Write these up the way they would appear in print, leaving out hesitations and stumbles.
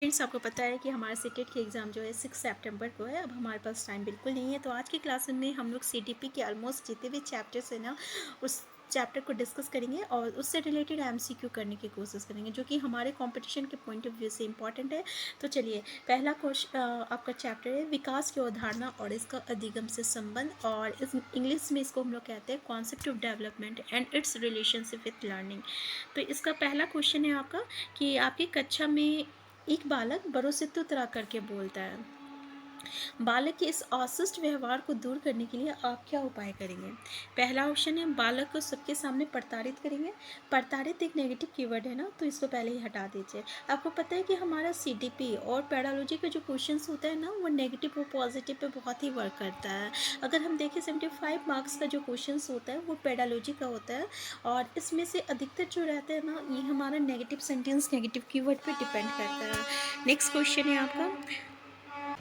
Friends, आपको पता है कि हमारा सीटेट की एग्ज़ाम जो है 6 सितंबर को है। अब हमारे पास टाइम बिल्कुल नहीं है, तो आज की क्लास में हम लोग सीटीपी के ऑलमोस्ट जितने भी चैप्टर्स है ना, उस चैप्टर को डिस्कस करेंगे और उससे रिलेटेड एमसीक्यू करने की कोशिश करेंगे, जो कि हमारे कंपटीशन के पॉइंट ऑफ व्यू से इंपॉर्टेंट है। तो चलिए, पहला क्वेश्चन आपका चैप्टर है विकास की अवधारणा और इसका अधिगम से संबंध, और इस इंग्लिश में इसको हम लोग कहते हैं concept of development and it's relationship with learning. तो इसका पहला क्वेश्चन है आपका कि आपकी कक्षा में एक बालक बड़ों से तू तरा करके बोलता है। बालक के इस अशिष्ट व्यवहार को दूर करने के लिए आप क्या उपाय करेंगे? पहला ऑप्शन है बालक को सबके सामने प्रताड़ित करेंगे। प्रताड़ित एक नेगेटिव कीवर्ड है ना, तो इसको पहले ही हटा दीजिए। आपको पता है कि हमारा सीटीपी और पैडोलॉजी का जो क्वेश्चंस होता है ना, वो नेगेटिव और पॉजिटिव पे बहुत ही वर्क करता है। अगर हम देखें 75 मार्क्स का जो क्वेश्चंस होता है वो पैडोलॉजी का होता है, और इसमें से अधिकतर जो रहता है ना, ये हमारा नेगेटिव सेंटेंस नेगेटिव कीवर्ड पे डिपेंड करता है। नेक्स्ट क्वेश्चन है आपका,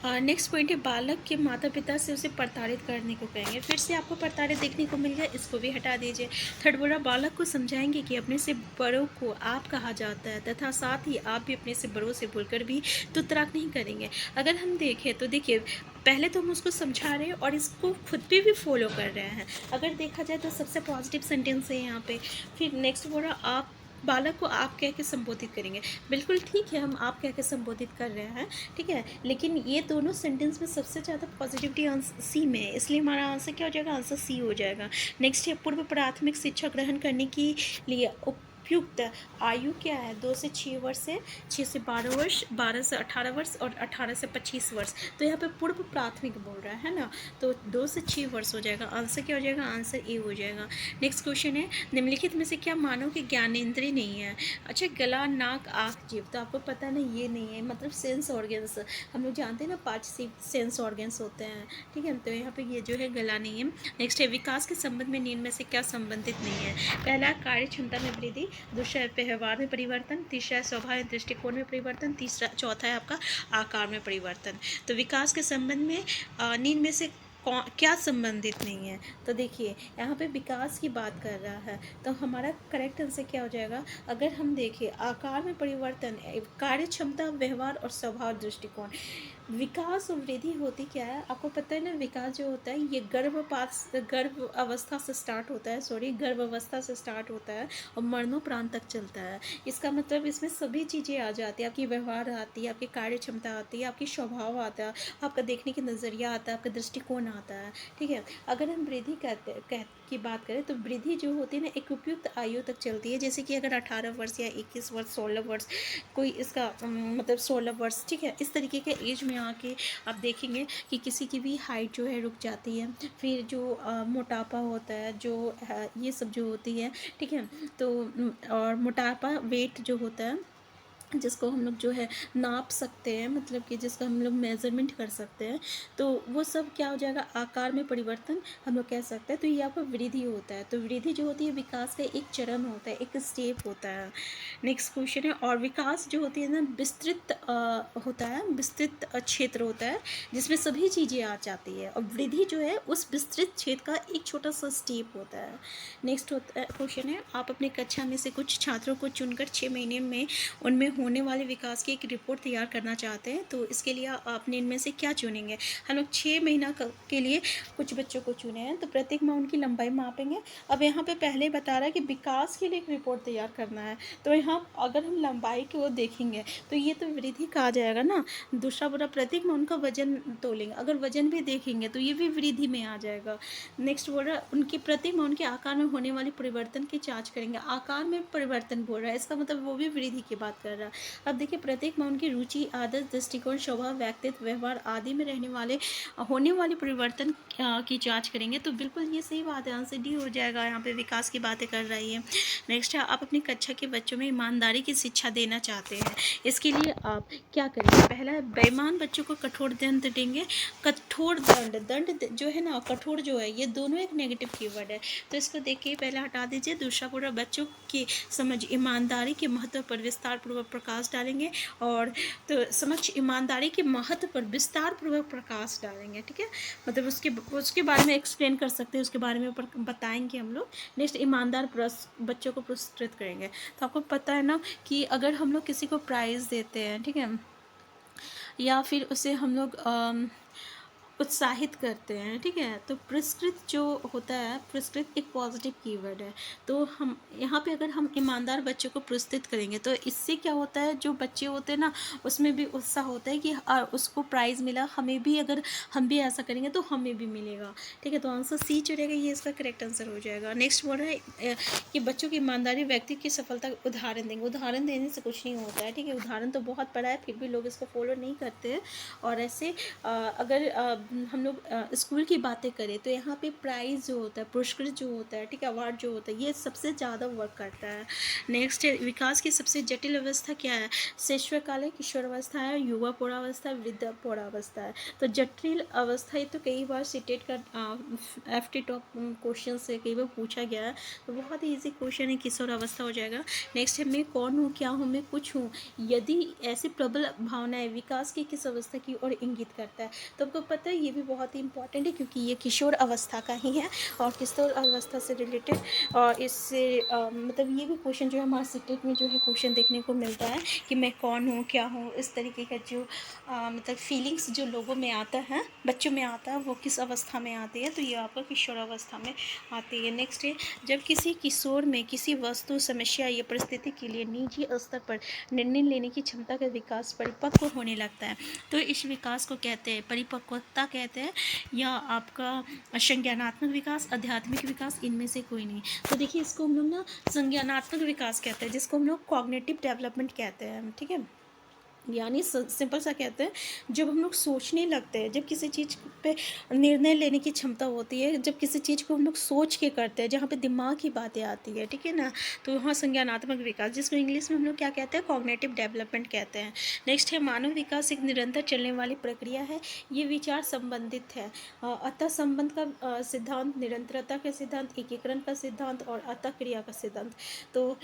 नेक्स्ट पॉइंट है बालक के माता पिता से उसे प्रताड़ित करने को कहेंगे। फिर से आपको प्रताड़ित देखने को मिल गया, इसको भी हटा दीजिए। थर्ड बोला बालक को समझाएंगे कि अपने से बड़ों को आप कहा जाता है तथा साथ ही आप भी अपने से बड़ों से बोलकर भी तुतराक नहीं करेंगे। अगर हम देखें तो देखिए, पहले तो हम उसको समझा रहे हैं और इसको खुद पे भी फॉलो कर रहे हैं। अगर देखा जाए तो सबसे पॉजिटिव सेंटेंस है यहाँ पे। फिर नेक्स्ट बोला आप बालक को आप कह के संबोधित करेंगे। बिल्कुल ठीक है, हम आप कह के संबोधित कर रहे हैं, ठीक है, लेकिन ये दोनों सेंटेंस में सबसे ज़्यादा पॉजिटिविटी सी में है, इसलिए हमारा आंसर क्या हो जाएगा? आंसर सी हो जाएगा। नेक्स्ट है पूर्व प्राथमिक शिक्षा ग्रहण करने के लिए उपयुक्त आयु क्या है? 2 से 6 वर्ष है, 6 से 12 वर्ष, 12 से 18 वर्ष और 18 से 25 वर्ष। तो यहाँ पे पूर्व प्राथमिक बोल रहा है ना, तो 2 से 6 वर्ष हो जाएगा। आंसर क्या हो जाएगा? आंसर ए हो जाएगा। नेक्स्ट क्वेश्चन है निम्नलिखित में से क्या मानव की ज्ञानेंद्रिय नहीं है? अच्छा, गला, नाक, आँख, जीभ, तो आपको पता ना ये नहीं है, मतलब सेंस ऑर्गन्स। हम लोग जानते हैं ना 5 सेंस ऑर्गन्स होते हैं, ठीक है, तो यहाँ पे ये जो है गला नहीं है। नेक्स्ट है विकास के संबंध में निम्न में से क्या संबंधित नहीं है? पहला कार्य क्षमता में वृद्धि, दूसरा है व्यवहार में परिवर्तन, तीसरा है स्वभाव दृष्टिकोण में परिवर्तन, तीसरा चौथा है आपका आकार में परिवर्तन। तो विकास के संबंध में निम्न में से क्या संबंधित नहीं है? तो देखिए, यहाँ पे विकास की बात कर रहा है, तो हमारा करेक्ट आंसर क्या हो जाएगा? अगर हम देखें आकार में परिवर्तन, कार्य क्षमता, व्यवहार और स्वभाव दृष्टिकोण। विकास और वृद्धि होती क्या है? आपको पता है ना, विकास जो होता है ये गर्भ अवस्था से स्टार्ट होता है, गर्भ अवस्था से स्टार्ट होता है और मरणोपरांत तक चलता है। इसका मतलब इसमें सभी चीज़ें आ जाती है, आपकी व्यवहार आती है, आपकी कार्य क्षमता आती है, आपकी स्वभाव आता है, आपका देखने की नज़रिया आता है, आपका दृष्टिकोण आता है, ठीक है। अगर हम वृद्धि की बात करें तो वृद्धि जो होती है ना, एक उपयुक्त आयु तक चलती है, जैसे कि अगर 18 वर्ष या 21 वर्ष, 16 वर्ष, कोई इसका मतलब 16 वर्ष, ठीक है, इस तरीके के एज में आके आप देखेंगे कि किसी की भी हाइट जो है रुक जाती है। फिर जो मोटापा होता है, जो ये सब जो होती है, ठीक है, तो और मोटापा वेट जो होता है जिसको हम लोग जो है नाप सकते हैं, मतलब कि जिसका हम लोग मेज़रमेंट कर सकते हैं, तो वो सब क्या हो जाएगा? आकार में परिवर्तन हम लोग कह सकते हैं। तो ये आपका वृद्धि होता है। तो वृद्धि जो होती है विकास का एक चरण होता है, एक स्टेप होता है। नेक्स्ट क्वेश्चन है, और विकास जो होती है ना विस्तृत होता है, विस्तृत क्षेत्र होता है जिसमें सभी चीज़ें आ जाती है, और वृद्धि जो है उस विस्तृत क्षेत्र का एक छोटा सा स्टेप होता है। नेक्स्ट क्वेश्चन है, आप अपनी कक्षा में से कुछ छात्रों को चुनकर 6 महीने में उनमें होने वाले विकास की एक रिपोर्ट तैयार करना चाहते हैं, तो इसके लिए आपने इनमें से क्या चुनेंगे? हम लोग 6 महीना के लिए कुछ बच्चों को चुने हैं, तो प्रत्येक माह उनकी लंबाई मापेंगे। अब यहाँ पे पहले बता रहा है कि विकास के लिए एक रिपोर्ट तैयार करना है, तो यहाँ अगर हम लंबाई की ओर देखेंगे तो ये तो वृद्धि का आ जाएगा ना। दूसरा बोला प्रत्येक माह उनका वजन तोलेंगे, अगर वजन भी देखेंगे तो ये भी वृद्धि में आ जाएगा। नेक्स्ट बोल रहा है उनकी प्रत्येक माह उनके आकार में होने वाली परिवर्तन की जांच करेंगे। आकार में परिवर्तन बोल रहा है, इसका मतलब वो भी वृद्धि की बात कर रहा है। अब देखिए प्रत्येक माह उनकी रुचि, आदत, दृष्टिकोण, स्वभाव, व्यक्तित्व, व्यवहार आदि में होने वाले परिवर्तन की जांच करेंगे। तो बिल्कुल ये सही बात है, आंसर डी हो जाएगा। यहाँ पे विकास की बातें कर रही है। नेक्स्ट है, आप अपनी कक्षा के बच्चों में ईमानदारी की शिक्षा देना चाहते हैं, इसके लिए आप क्या करेंगे? पहला है बेईमान बच्चों को कठोर दंड देंगे। कठोर दंड जो है ना, कठोर जो है, ये दोनों एक नेगेटिव कीवर्ड है, तो इसको देख के पहले हटा दीजिए। दूसरा पूरा बच्चों की समझ ईमानदारी के महत्व पर विस्तार पूर्वक प्रकाश डालेंगे, और तो समझ ईमानदारी के महत्व पर विस्तार पूर्वक प्रकाश डालेंगे, ठीक है, मतलब उसके बारे में एक्सप्लेन कर सकते हैं, उसके बारे में बताएंगे हम लोग। नेक्स्ट ईमानदार बच्चों को पुरस्कृत करेंगे। तो आपको पता है ना कि अगर हम लोग किसी को प्राइज़ देते हैं, ठीक है, या फिर उसे हम लोग उत्साहित करते हैं, ठीक है। तो पुरस्कृत जो होता है, पुरस्कृत एक पॉजिटिव कीवर्ड है। तो हम यहाँ पे अगर हम ईमानदार बच्चों को पुरस्कृत करेंगे तो इससे क्या होता है, जो बच्चे होते हैं ना उसमें भी उत्साह होता है कि उसको प्राइज़ मिला, हमें भी, अगर हम भी ऐसा करेंगे तो हमें भी मिलेगा, ठीक है। तो आंसर सी जो रहेगा ये इसका करेक्ट आंसर हो जाएगा। नेक्स्ट बोल रहा है कि बच्चों की ईमानदारी व्यक्ति की सफलता का उदाहरण देंगे। उदाहरण देने से कुछ नहीं होता है, ठीक है। उदाहरण तो बहुत बड़ा है, फिर भी लोग इसको फॉलो नहीं करते हैं। और ऐसे अगर हम लोग स्कूल की बातें करें तो यहाँ पे प्राइज़ जो होता है, पुरस्कृत जो होता है, ठीक है, अवार्ड जो होता है, ये सबसे ज़्यादा वर्क करता है। नेक्स्ट है, विकास की सबसे जटिल अवस्था क्या है? शिशुकाल है, किशोरावस्था है, युवा पौरावस्था है, वृद्ध पौरावस्था है। तो जटिल अवस्था ये तो कई बार सीटेट का FT टॉप क्वेश्चन से कई बार पूछा गया है, तो बहुत ही ईजी क्वेश्चन है, किशोरावस्था हो जाएगा। नेक्स्ट है, मैं कौन हूँ, क्या हूँ, मैं कुछ हूँ, यदि ऐसी प्रबल भावनाएं विकास की किस अवस्था की ओर इंगित करता है। तो आपको पता है ये भी बहुत ही इंपॉर्टेंट है, क्योंकि ये किशोर अवस्था का ही है और किशोर अवस्था से रिलेटेड और इससे मतलब ये भी क्वेश्चन जो है हमारे सीटेट में जो है क्वेश्चन देखने को मिलता है कि मैं कौन हूँ, क्या हूँ, इस तरीके का जो मतलब फीलिंग्स जो लोगों में आता है, बच्चों में आता है, वो किस अवस्था में आती है, तो ये आपका किशोर अवस्था में आती है। नेक्स्ट है, जब किसी किशोर में किसी वस्तु, समस्या या परिस्थिति के लिए निजी स्तर पर निर्णय लेने की क्षमता का विकास परिपक्व होने लगता है, तो इस विकास को कहते हैं परिपक्वता कहते हैं, या आपका संज्ञानात्मक विकास, आध्यात्मिक विकास, इनमें से कोई नहीं। तो देखिए इसको हम लोग ना संज्ञानात्मक विकास कहते हैं, जिसको हम लोग कॉग्निटिव डेवलपमेंट कहते हैं, ठीक है। यानी सिंपल सा कहते हैं, जब हम लोग सोचने लगते हैं, जब किसी चीज़ पे निर्णय लेने की क्षमता होती है, जब किसी चीज़ को हम लोग सोच के करते हैं, जहाँ पे दिमाग की बातें आती है, ठीक है ना, तो वहाँ संज्ञानात्मक विकास, जिसको इंग्लिश में हम लोग क्या कहते हैं, कॉग्निटिव डेवलपमेंट कहते हैं। नेक्स्ट है, मानव विकास एक निरंतर चलने वाली प्रक्रिया है, ये विचार संबंधित है। अतः संबंध का सिद्धांत, निरंतरता का सिद्धांत, एकीकरण का सिद्धांत और अतः क्रिया का सिद्धांत। तो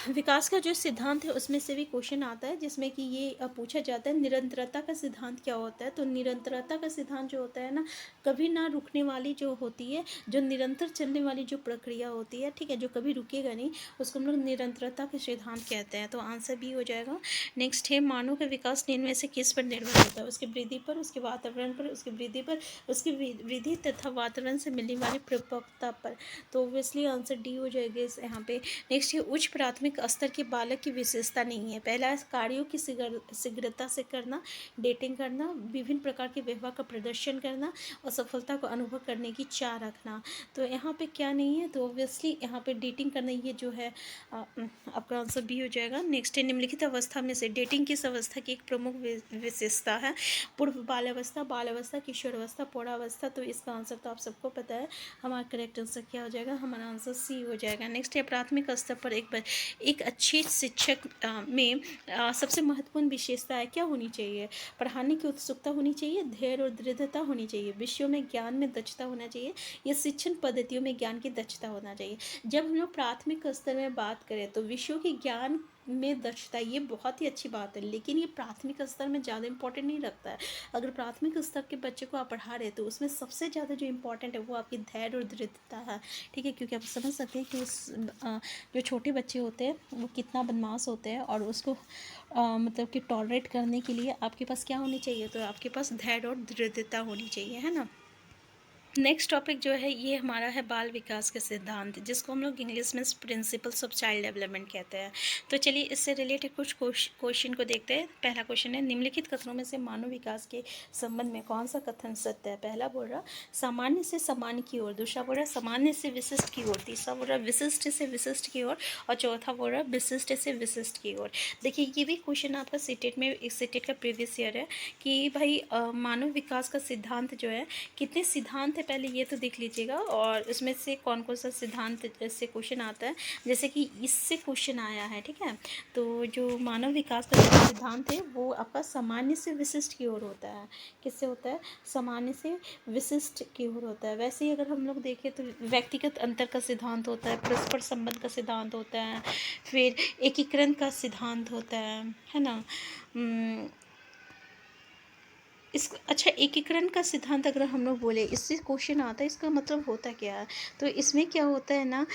विकास का जो सिद्धांत है उसमें से भी क्वेश्चन आता है, जिसमें कि ये पूछा जाता है निरंतरता का सिद्धांत क्या होता है। तो निरंतरता का सिद्धांत जो होता है ना, कभी ना रुकने वाली जो होती है, जो निरंतर चलने वाली जो प्रक्रिया होती है, ठीक है, जो कभी रुकेगा नहीं, उसको हम लोग निरंतरता का सिद्धांत कहते हैं। तो आंसर बी हो जाएगा। नेक्स्ट है, मानव का विकास इनमें से किस पर निर्भर होता है? उसकी वृद्धि पर, उसके वातावरण पर, उसकी वृद्धि पर, उसकी वृद्धि तथा वातावरण से मिलने वाली परिपक्वता पर। तो ऑब्वियसली आंसर डी हो जाएगा यहाँ पे। नेक्स्ट है, उच्च प्राथमिक स्तर के बालक की विशेषता नहीं है। पहला, कार्यों की शीघ्रता से करना, डेटिंग करना, विभिन्न प्रकार के व्यवहार का प्रदर्शन करना और सफलता को अनुभव करने की चाह रखना। तो यहाँ पे क्या नहीं है, तो ऑब्वियसली यहाँ पे डेटिंग करना, ये जो है आपका आंसर बी हो जाएगा। नेक्स्ट है, निम्नलिखित अवस्था में से डेटिंग किस अवस्था की एक प्रमुख विशेषता है? पूर्व बालावस्था, किशोरावस्था, पौरावस्था। तो इसका आंसर तो आप सबको पता है, हमारा करेक्ट आंसर क्या हो जाएगा? हमारा आंसर सी हो जाएगा। नेक्स्ट है, प्राथमिक स्तर पर एक अच्छे शिक्षक में सबसे महत्वपूर्ण विशेषताएं क्या होनी चाहिए? पढ़ाने की उत्सुकता होनी चाहिए, धैर्य और दृढ़ता होनी चाहिए, विषयों में ज्ञान में दक्षता होना चाहिए, या शिक्षण पद्धतियों में ज्ञान की दक्षता होना चाहिए। जब हम लोग प्राथमिक स्तर में बात करें तो विषयों के ज्ञान में दक्षता, ये बहुत ही अच्छी बात है, लेकिन ये प्राथमिक स्तर में ज़्यादा इंपॉर्टेंट नहीं रखता है। अगर प्राथमिक स्तर के बच्चे को आप पढ़ा रहे तो उसमें सबसे ज़्यादा जो इम्पोर्टेंट है वो आपकी धैर्य और दृढ़ता है, ठीक है। क्योंकि आप समझ सकते हैं कि उस जो छोटे बच्चे होते हैं वो कितना बदमाश होते हैं, और उसको मतलब कि टॉलरेट करने के लिए आपके पास क्या होनी चाहिए? तो आपके पास धैर्य और दृढ़ता होनी चाहिए, है ना। नेक्स्ट टॉपिक जो है ये हमारा है बाल विकास के सिद्धांत, जिसको हम लोग इंग्लिश में प्रिंसिपल्स ऑफ चाइल्ड डेवलपमेंट कहते हैं। तो चलिए इससे रिलेटेड कुछ क्वेश्चन को देखते हैं। पहला क्वेश्चन है, निम्नलिखित कथनों में से मानव विकास के संबंध में कौन सा कथन सत्य है? पहला बोल रहा सामान्य से सामान्य की ओर, दूसरा बोल रहा सामान्य से विशिष्ट की ओर, तीसरा बोल रहा विशिष्ट से विशिष्ट की ओर, और चौथा बोल रहा विशिष्ट से विशिष्ट की ओर। देखिए ये भी क्वेश्चन आपका सीटेट में, सीटेट का प्रीवियस ईयर है कि भाई मानव विकास का सिद्धांत जो है, कितने सिद्धांत पहले ये तो देख लीजिएगा, और उसमें से कौन कौन सा सिद्धांत से क्वेश्चन आता है। जैसे कि इससे क्वेश्चन आया है, ठीक है। तो जो मानव विकास का जो सिद्धांत है वो आपका सामान्य से विशिष्ट की ओर होता है। किससे होता है? सामान्य से विशिष्ट की ओर होता है। वैसे ही अगर हम लोग देखें तो व्यक्तिगत अंतर का सिद्धांत होता है, परस्पर संबंध का सिद्धांत होता है, फिर एकीकरण का सिद्धांत होता है ना। अच्छा, एकीकरण का सिद्धांत अगर हम लोग बोले, इससे क्वेश्चन आता है, इसका मतलब होता क्या है? तो इसमें क्या होता है ना,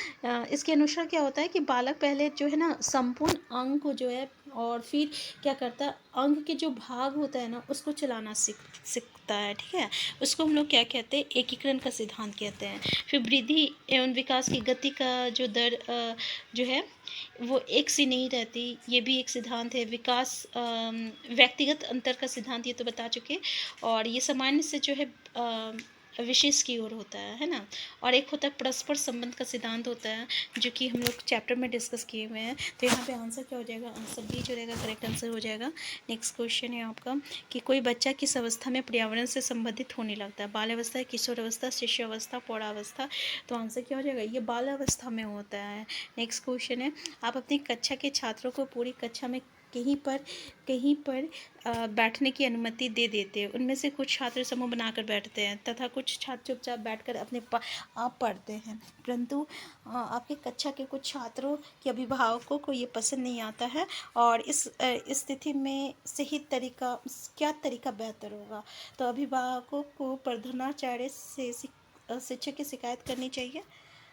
इसके अनुसार क्या होता है कि बालक पहले जो है ना संपूर्ण अंग को जो है और फिर क्या करता है, अंग के जो भाग होता है ना उसको चलाना सीखता है, ठीक है। उसको हम लोग क्या कहते हैं, एकीकरण का सिद्धांत कहते हैं। फिर वृद्धि एवं विकास की गति का जो दर जो है वो एक सी नहीं रहती, ये भी एक सिद्धांत है। विकास व्यक्तिगत अंतर का सिद्धांत ये तो बता चुके। और ये सामान्य से जो है विशेष की ओर होता है ना। और एक होता है परस्पर संबंध का सिद्धांत होता है, जो कि हम लोग चैप्टर में डिस्कस किए हुए हैं। तो यहाँ पे आंसर क्या हो जाएगा, आंसर बी जो रहेगा करेक्ट आंसर हो जाएगा। नेक्स्ट क्वेश्चन है आपका कि कोई बच्चा किस अवस्था में पर्यावरण से संबंधित होने लगता है, बाल अवस्था, किशोर अवस्था, शिशु अवस्था, प्रौढ़ावस्था। तो आंसर क्या हो जाएगा, ये बाल अवस्था में होता है। नेक्स्ट क्वेश्चन है, आप अपनी कक्षा के छात्रों को पूरी कक्षा में कहीं पर बैठने की अनुमति दे देते हैं। उनमें से कुछ छात्र समूह बनाकर बैठते हैं तथा कुछ छात्र चुपचाप बैठकर अपने आप पढ़ते हैं। परंतु आपके कक्षा के कुछ छात्रों के अभिभावकों को ये पसंद नहीं आता है। और इस स्थिति में सही तरीका, क्या तरीका बेहतर होगा। तो अभिभावकों को प्रधानाचार्य से शिक्षक की शिकायत करनी चाहिए।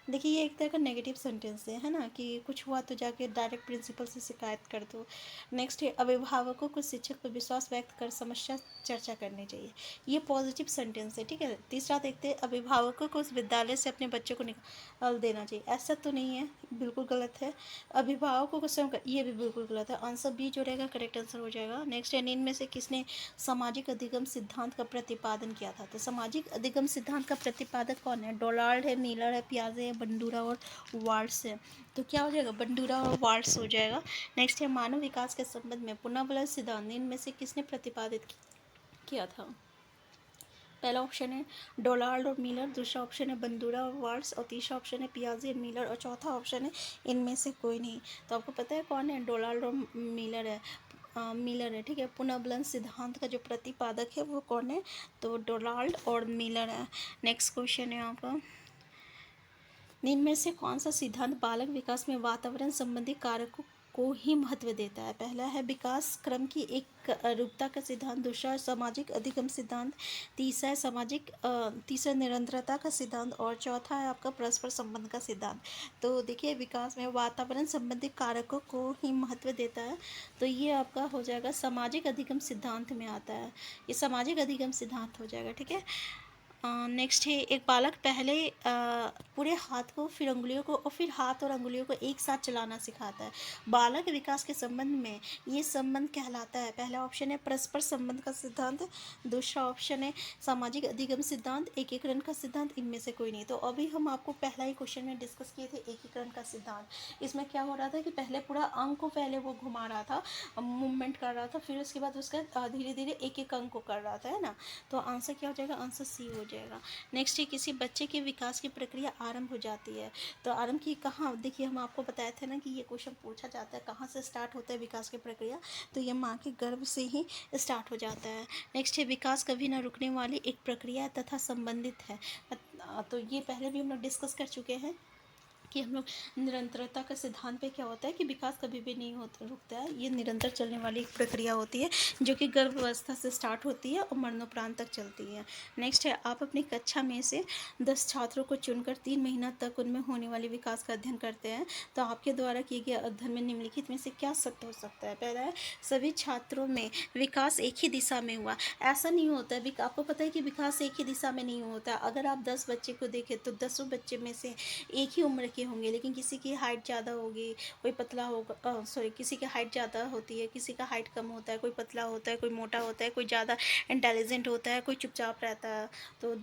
देखिए ये एक तरह का नेगेटिव सेंटेंस है ना, कि कुछ हुआ तो जाके डायरेक्ट प्रिंसिपल से शिकायत कर दो। नेक्स्ट है, अभिभावकों को शिक्षक पर विश्वास व्यक्त कर समस्या चर्चा करनी चाहिए। ये पॉजिटिव सेंटेंस है, ठीक है। तीसरा देखते हैं, अभिभावकों को उस विद्यालय से अपने बच्चों को निकाल देना चाहिए। ऐसा तो नहीं है, बिल्कुल गलत है। अभिभावकों को स्वयं ये भी बिल्कुल गलत है। आंसर बी जो रहेगा करेक्ट आंसर हो जाएगा। नेक्स्ट है, इनमें से किसने सामाजिक अधिगम सिद्धांत का प्रतिपादन किया था। तो सामाजिक अधिगम सिद्धांत का प्रतिपादक कौन है, डोनाल्ड है, मिलर है, पियाजे है, बंडूरा और वाल्स है। तो क्या हो जाएगा, बंडूरा और वाल्स हो जाएगा। नेक्स्ट है, मानव विकास के संबंध में पुनर्बल सिद्धांत इनमें से किसने प्रतिपादित किया था। पहला ऑप्शन है डोनाल्ड और मिलर, दूसरा ऑप्शन है बंडूरा और वाल्स, और तीसरा ऑप्शन है पियाजे और मिलर, और चौथा ऑप्शन है इनमें से कोई नहीं। तो आपको पता है कौन है, डोनाल्ड और मिलर है। मिलर है, ठीक है। पुनर्बलन सिद्धांत का जो प्रतिपादक है वो कौन है, तो डोनाल्ड और मिलर है। नेक्स्ट क्वेश्चन है आपका, निम्न में से कौन सा सिद्धांत बालक विकास में वातावरण संबंधी कारकों को ही महत्व देता है। पहला है विकास क्रम की एक रूपता का सिद्धांत, दूसरा है सामाजिक अधिगम सिद्धांत, तीसरा है तीसरा निरंतरता का सिद्धांत, और चौथा है आपका परस्पर संबंध का सिद्धांत। तो देखिए विकास में वातावरण संबंधी कारकों को ही महत्व देता है, तो ये आपका हो जाएगा सामाजिक अधिगम सिद्धांत में आता है। ये सामाजिक अधिगम सिद्धांत हो जाएगा, ठीक है। नेक्स्ट है, एक बालक पहले पूरे हाथ को, फिर उंगलियों को, और फिर हाथ और उंगलियों को एक साथ चलाना सिखाता है। बालक विकास के संबंध में ये संबंध कहलाता है। पहला ऑप्शन है परस्पर संबंध का सिद्धांत, दूसरा ऑप्शन है सामाजिक अधिगम सिद्धांत, एकीकरण का सिद्धांत, इनमें से कोई नहीं। तो अभी हम आपको पहला ही क्वेश्चन में डिस्कस किए थे एकीकरण का सिद्धांत। इसमें क्या हो रहा था कि पहले पूरा अंग को पहले वो घुमा रहा था, मूवमेंट कर रहा था, फिर उसके बाद उसका धीरे धीरे एक एक अंग को कर रहा था, है ना। तो आंसर क्या हो जाएगा, आंसर सी हो जाएगा। नेक्स्ट है, किसी बच्चे के विकास की प्रक्रिया आरंभ हो जाती है। तो आरंभ की कहाँ, देखिए हम आपको बताए थे ना कि ये क्वेश्चन पूछा जाता है कहाँ से स्टार्ट होता है विकास की प्रक्रिया, तो ये माँ के गर्भ से ही स्टार्ट हो जाता है। नेक्स्ट है, विकास कभी ना रुकने वाली एक प्रक्रिया तथा संबंधित है। तो ये पहले भी हम लोग डिस्कस कर चुके हैं कि हम लोग निरंतरता का सिद्धांत पे क्या होता है कि विकास कभी भी नहीं होता, रुकता है। ये निरंतर चलने वाली एक प्रक्रिया होती है जो कि गर्भावस्था से स्टार्ट होती है और मरणोपरांत तक चलती है। नेक्स्ट है, आप अपनी कक्षा में से 10 छात्रों को चुनकर 3 महीना तक उनमें होने वाले विकास का अध्ययन करते हैं। तो आपके द्वारा किए गए अध्ययन में निम्नलिखित में से क्या सत्य हो सकता है। पहला है, सभी छात्रों में विकास एक ही दिशा में हुआ। ऐसा नहीं होता है, आपको पता है कि विकास एक ही दिशा में नहीं होता। अगर आप 10 बच्चे को देखें तो 10 बच्चे में से एक ही उम्र के होंगे, लेकिन किसी की हाइट ज़्यादा होगी, कोई पतला होगा, किसी की हाइट ज़्यादा होती है, किसी का हाइट कम होता है, कोई पतला होता है, कोई मोटा होता है, कोई ज़्यादा इंटेलिजेंट होता है, कोई चुपचाप रहता है। तो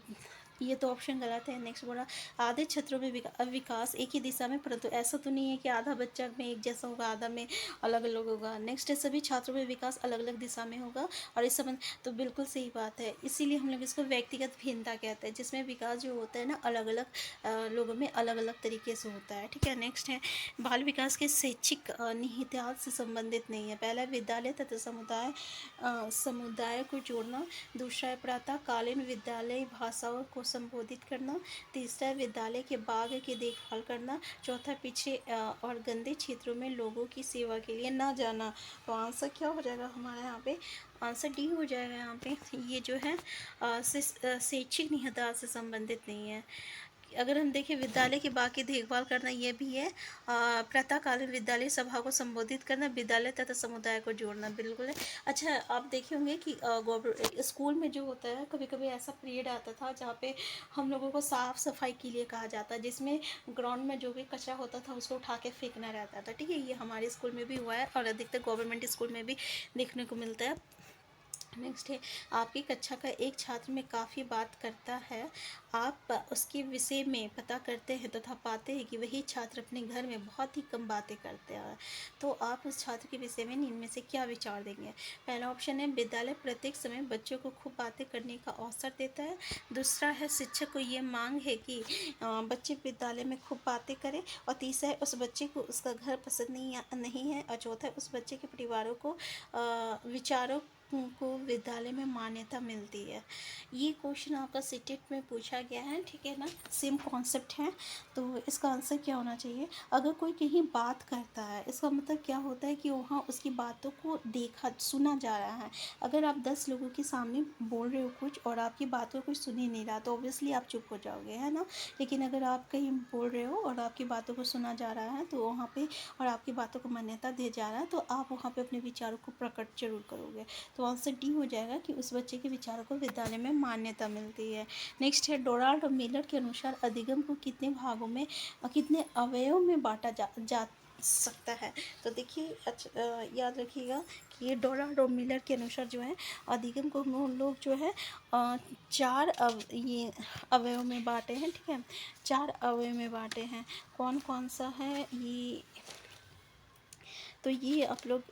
ये तो ऑप्शन गलत है। नेक्स्ट बोला, आधे क्षेत्रों में विकास एक ही दिशा में, परंतु ऐसा तो नहीं है कि आधा बच्चा में एक जैसा होगा, आधा में अलग अलग होगा। नेक्स्ट है, सभी छात्रों में विकास अलग अलग दिशा में होगा, और इस संबंध तो बिल्कुल सही बात है। इसीलिए हम लोग इसको व्यक्तिगत भिन्नता कहते हैं, जिसमें विकास जो होता है ना अलग अलग लोगों में अलग अलग तरीके से होता है, ठीक है। नेक्स्ट है, बाल विकास के शैक्षिक निहितार्थ से संबंधित नहीं है। पहला, विद्यालय तथा समुदाय को जोड़ना, दूसरा है प्रातःकालीन विद्यालय भाषाओं को संबोधित करना, तीसरा है विद्यालय के बाग की देखभाल करना, चौथा पिछड़े और गंदे क्षेत्रों में लोगों की सेवा के लिए ना जाना। तो आंसर क्या हो जाएगा हमारे यहाँ पे, आंसर डी हो जाएगा यहाँ पे। ये जो है शैक्षिक निहितार्थ से संबंधित नहीं है। अगर हम देखें विद्यालय की बाकी देखभाल करना, ये भी है। प्रातःकालीन विद्यालय सभा को संबोधित करना, विद्यालय तथा समुदाय को जोड़ना, बिल्कुल है। अच्छा, आप देखे होंगे कि स्कूल में जो होता है, कभी कभी ऐसा पीरियड आता था जहाँ पे हम लोगों को साफ सफाई के लिए कहा जाता है, जिसमें ग्राउंड में जो भी कचरा होता था उसको उठा के फेंकना रहता था। ठीक है, ये हमारे स्कूल में भी हुआ है और अधिकतर गवर्नमेंट स्कूल में भी देखने को मिलता है। नेक्स्ट है, आपकी कक्षा का एक छात्र में काफ़ी बात करता है, आप उसके विषय में पता करते हैं तथा पाते हैं कि वही छात्र अपने घर में बहुत ही कम बातें करते हैं, तो आप उस छात्र के विषय में इनमें से क्या विचार देंगे। पहला ऑप्शन है, विद्यालय प्रत्येक समय बच्चों को खूब बातें करने का अवसर देता है। दूसरा है, शिक्षक को ये मांग है कि बच्चे विद्यालय में खूब बातें करें। और तीसरा है, उस बच्चे को उसका घर पसंद नहीं है। और चौथा है, उस बच्चे के परिवारों को विचारों को विद्यालय में मान्यता मिलती है। ये क्वेश्चन आपका सीटेट में पूछा गया है, ठीक है ना, सेम कॉन्सेप्ट है। तो इसका आंसर क्या होना चाहिए। अगर कोई कहीं बात करता है, इसका मतलब क्या होता है कि वहाँ उसकी बातों को देखा सुना जा रहा है। अगर आप 10 लोगों के सामने बोल रहे हो कुछ और आपकी बातों को कोई सुन ही नहीं रहा, तो ऑब्वियसली आप चुप हो जाओगे, है ना। लेकिन अगर आप कहीं बोल रहे हो और आपकी बातों को सुना जा रहा है, तो वहाँ पे और आपकी बातों को मान्यता दिया जा रहा है, तो आप वहाँ पे अपने विचारों को प्रकट जरूर करोगे। तो आंसर डी हो जाएगा कि उस बच्चे के विचारों को विद्यालय में मान्यता मिलती है। नेक्स्ट है, डोनाल्ड मिलर के अनुसार अधिगम को कितने भागों में कितने अवयवों में बांटा जा सकता है। तो देखिए, अच्छा याद रखिएगा कि ये डोनाल्ड मिलर के अनुसार जो है, अधिगम को हम लोग जो है चार ये अवयव में बांटे हैं। ठीक है, 4 अवयव में बांटे हैं। कौन कौन सा है ये, तो ये आप लोग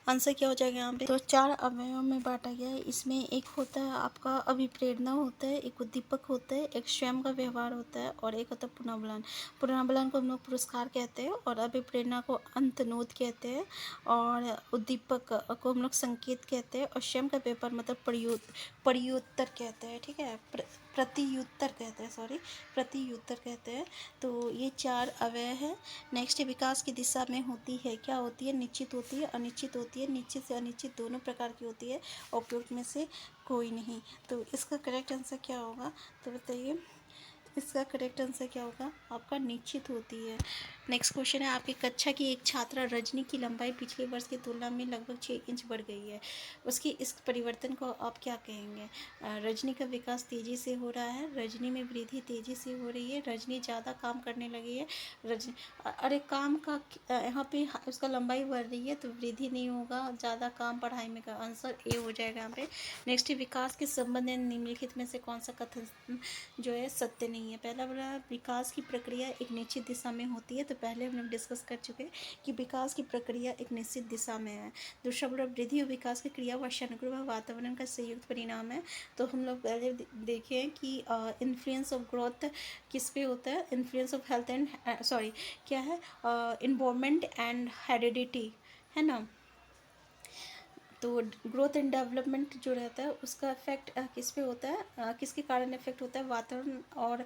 आंसर क्या हो जाएगा यहाँ पे। तो 4 अवयवों में बांटा गया है। इसमें एक होता है आपका अभिप्रेरणा होता है, एक उद्दीपक होता है, एक स्वयं का व्यवहार होता है और एक होता है पुनर्बलन। पुनर्बलन को हम लोग पुरस्कार कहते हैं और अभिप्रेरणा को अंतनोद कहते हैं और उद्दीपक को हम लोग संकेत कहते हैं और स्वयं का व्यवहार मतलब प्रत्युत्तर कहते हैं। ठीक है, प्रतियुत्तर कहते हैं, सॉरी, प्रतियुत्तर कहते हैं। तो ये 4 अवयव है। नेक्स्ट, विकास की दिशा में होती है, क्या होती है, निश्चित होती है, अनिश्चित होती है, निश्चित से अनिश्चित दोनों प्रकार की होती है, उपयुक्त में से कोई नहीं। तो इसका करेक्ट आंसर क्या होगा, तो बताइए। इसका करेक्ट आंसर क्या होगा आपका, निश्चित होती है। नेक्स्ट क्वेश्चन है, आपकी कक्षा की एक छात्रा रजनी की लंबाई पिछले वर्ष की तुलना में लगभग 6 इंच बढ़ गई है, उसकी इस परिवर्तन को आप क्या कहेंगे। रजनी का विकास तेज़ी से हो रहा है, रजनी में वृद्धि तेज़ी से हो रही है, रजनी ज़्यादा काम करने लगी है, रजनी अरे काम का यहाँ पे उसका लंबाई बढ़ रही है तो वृद्धि नहीं होगा, ज़्यादा काम पढ़ाई में का आंसर ए हो जाएगा यहाँ पे। नेक्स्ट, विकास के संबंध में निम्नलिखित में से कौन सा कथन जो है सत्य नहीं है। पहला बोला, विकास की प्रक्रिया एक निश्चित दिशा में होती है, तो पहले हम लोग डिस्कस कर चुके हैं कि विकास की प्रक्रिया एक निश्चित दिशा में है। दूसरा बोला, वृद्धि और विकास की क्रिया वर्षानुक्रम वातावरण का संयुक्त परिणाम है, तो हम लोग पहले देखें कि इन्फ्लुएंस ऑफ ग्रोथ किस पे होता है, influence of health and sorry क्या है, इन्वायरमेंट एंड हेरिडिटी, है ना। तो ग्रोथ एंड डेवलपमेंट जो रहता है उसका इफेक्ट किस पे होता है, किसके कारण इफेक्ट होता है, वातावरण और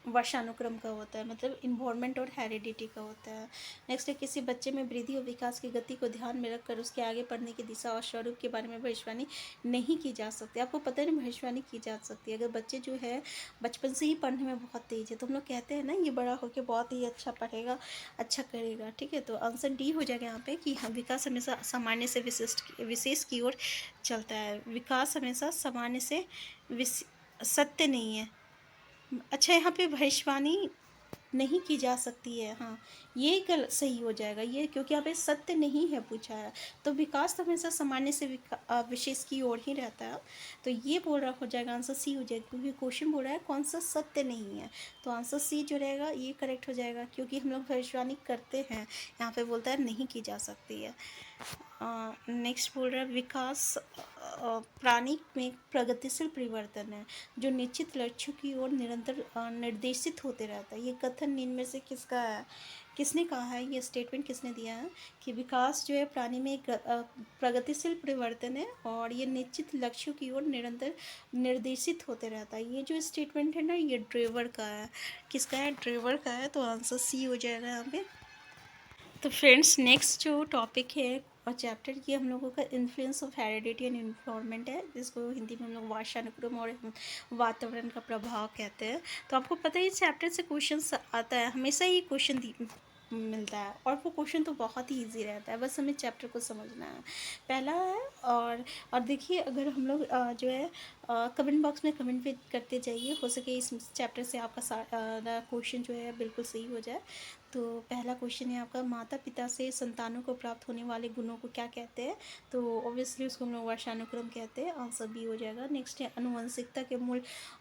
वर्षानुक्रम का होता है, मतलब इन्वायरमेंट और हेरिडिटी का होता है। नेक्स्ट है, किसी बच्चे में वृद्धि और विकास की गति को ध्यान में रखकर उसके आगे बढ़ने की दिशा और स्वरूप के बारे में भविष्यवाणी नहीं की जा सकती। आपको पता है ना, भविष्यवाणी की जा सकती है। अगर बच्चे जो है बचपन से ही पढ़ने में बहुत तेज है, तो हम लोग कहते हैं ना ये बड़ा होकर बहुत ही अच्छा पढ़ेगा, अच्छा करेगा। ठीक है, तो आंसर डी हो जाएगा यहाँ पे कि हाँ, विकास हमेशा सामान्य से विशेष की ओर चलता है। विकास हमेशा सामान्य से सत्य नहीं है। अच्छा, यहाँ पे भविष्यवाणी नहीं की जा सकती है, हाँ, ये सही हो जाएगा ये, क्योंकि यहाँ पे सत्य नहीं है पूछा है। तो विकास तो हमेशा सामान्य से विशेष की ओर ही रहता है, तो ये बोल रहा हो जाएगा, आंसर सी हो जाएगा, क्योंकि क्वेश्चन बोल रहा है कौन सा सत्य नहीं है। तो आंसर सी जो रहेगा ये करेक्ट हो जाएगा, क्योंकि हम लोग भविष्यवाणी करते हैं, यहाँ पे बोलता है नहीं की जा सकती है। नेक्स्ट बोल रहा है, विकास प्राणी में प्रगतिशील परिवर्तन है जो निश्चित लक्ष्यों की ओर निरंतर निर्देशित होते रहता है। ये कथन इनमें से किसका है, किसने कहा है, ये स्टेटमेंट किसने दिया है कि विकास जो है प्राणी में एक प्रगतिशील परिवर्तन है और ये निश्चित लक्ष्यों की ओर निरंतर निर्देशित होते रहता है। ये जो स्टेटमेंट है ना, ये ड्रेवर का है। किसका है, ड्रेवर का है। तो आंसर सी हो जाएगा यहाँ पे। तो फ्रेंड्स, नेक्स्ट जो टॉपिक है और चैप्टर की हम लोगों का influence of heredity and environment है, जिसको हिंदी में हम लोग वाशानुक्रम और वातावरण का प्रभाव कहते हैं। तो आपको पता है इस चैप्टर से क्वेश्चन आता है, हमेशा ही क्वेश्चन मिलता है, और वो क्वेश्चन तो बहुत ही ईजी रहता है, बस हमें चैप्टर को समझना है। पहला है, और देखिए अगर हम लोग जो है कमेंट बॉक्स में कमेंट भी करते जाइए, हो सके इस चैप्टर से आपका सारा क्वेश्चन जो है बिल्कुल सही हो जाए। तो पहला क्वेश्चन है आपका, माता पिता से संतानों को प्राप्त होने वाले गुणों को क्या कहते हैं? तो ऑब्वियसली उसको हम लोग वर्षानुक्रम कहते हैं, आंसर बी हो जाएगा। नेक्स्ट है, अनुवंशिकता के मूल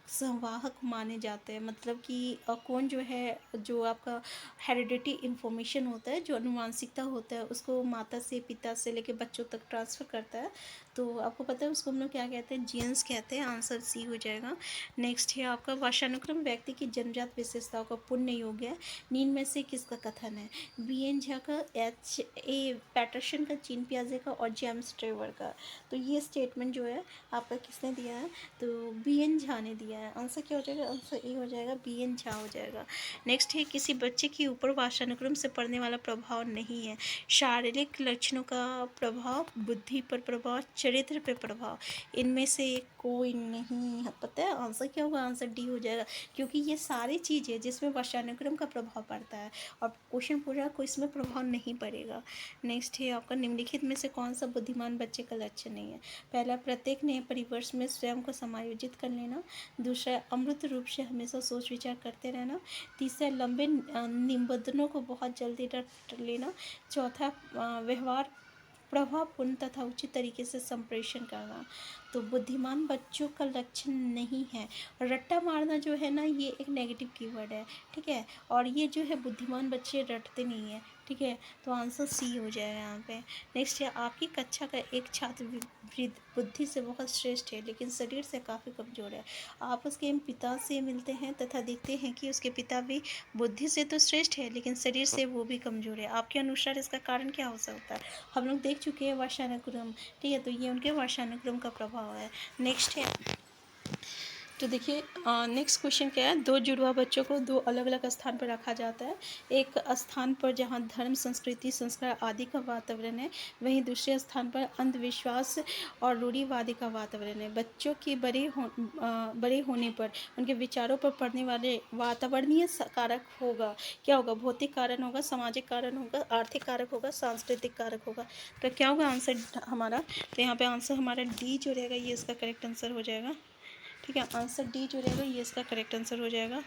संवाहक माने जाते हैं, मतलब कि कौन जो है, जो आपका हेरिडिटी इंफॉर्मेशन होता है, जो अनुवांशिकता होता है, उसको माता से पिता से लेके बच्चों तक ट्रांसफ़र करता है। तो आपको पता है उसको हम लोग क्या कहते हैं? जीन्स कहते हैं, आंसर सी हो जाएगा। नेक्स्ट है आपका, वर्षानुक्रम व्यक्ति की जन्मजात विशेषताओं का पुण्य योग है, नींद में से किसका कथन है? बी एन झा का, एच ए पैटरसन का, जीन पियाजे का, और जेम्स ट्रेवर का। तो ये स्टेटमेंट जो है आपका किसने दिया है? तो बी एन झा ने दिया है। आंसर क्या हो जाएगा? आंसर ए हो जाएगा, बी एन झा हो जाएगा। नेक्स्ट है, किसी बच्चे के ऊपर वाशानुक्रम से पड़ने वाला प्रभाव नहीं है। शारीरिक लक्षणों का प्रभाव, बुद्धि पर प्रभाव, चरित्र पर प्रभाव, इनमें से कोई नहीं है। पता है आंसर क्या होगा? आंसर डी हो जाएगा, क्योंकि ये सारी चीज़ें जिसमें वर्षानुक्रम का प्रभाव पड़ता है, और क्वेश्चन पूरा कोई इसमें प्रभाव नहीं पड़ेगा। नेक्स्ट है आपका, निम्नलिखित में से कौन सा बुद्धिमान बच्चे का लक्षण नहीं है? पहला, प्रत्येक नए परिवर्ष में स्वयं को समायोजित कर लेना। दूसरा, अमृत रूप से हमेशा सोच विचार करते रहना। तीसरा, लंबे निबंधनों को बहुत जल्दी रट लेना। चौथा, व्यवहार प्रभावपूर्ण तथा उचित तरीके से संप्रेषण करना। तो बुद्धिमान बच्चों का लक्षण नहीं है। रट्टा मारना जो है ना, ये एक नेगेटिव कीवर्ड है, ठीक है, और ये जो है बुद्धिमान बच्चे रटते नहीं हैं, ठीक है। तो आंसर सी हो जाएगा यहाँ पे। नेक्स्ट है, आपकी कक्षा का एक छात्र बुद्धि से बहुत श्रेष्ठ है लेकिन शरीर से काफ़ी कमज़ोर है। आप उसके पिता से मिलते हैं तथा देखते हैं कि उसके पिता भी बुद्धि से तो श्रेष्ठ है लेकिन शरीर से वो भी कमज़ोर है। आपके अनुसार इसका कारण क्या हो सकता है? हम लोग देख चुके हैं वर्षानुक्रम, ठीक है, तो ये उनके वर्षानुक्रम का प्रभाव है। नेक्स्ट है, तो देखिए नेक्स्ट क्वेश्चन क्या है, दो जुड़वा बच्चों को दो अलग अलग स्थान पर रखा जाता है। एक स्थान पर जहाँ धर्म, संस्कृति, संस्कार आदि का वातावरण है, वहीं दूसरे स्थान पर अंधविश्वास और रूढ़िवादी का वातावरण है। बच्चों के बड़े होने पर उनके विचारों पर पड़ने वाले वातावरणीय कारक होगा, क्या होगा? भौतिक कारण होगा, सामाजिक कारण होगा, आर्थिक कारक होगा, सांस्कृतिक कारक होगा। तो क्या होगा आंसर हमारा? तो यहाँ पे आंसर हमारा डी जो रहेगा ये इसका करेक्ट आंसर हो जाएगा, ठीक है। आंसर डी जो रहेगा ये इसका करेक्ट आंसर हो जाएगा।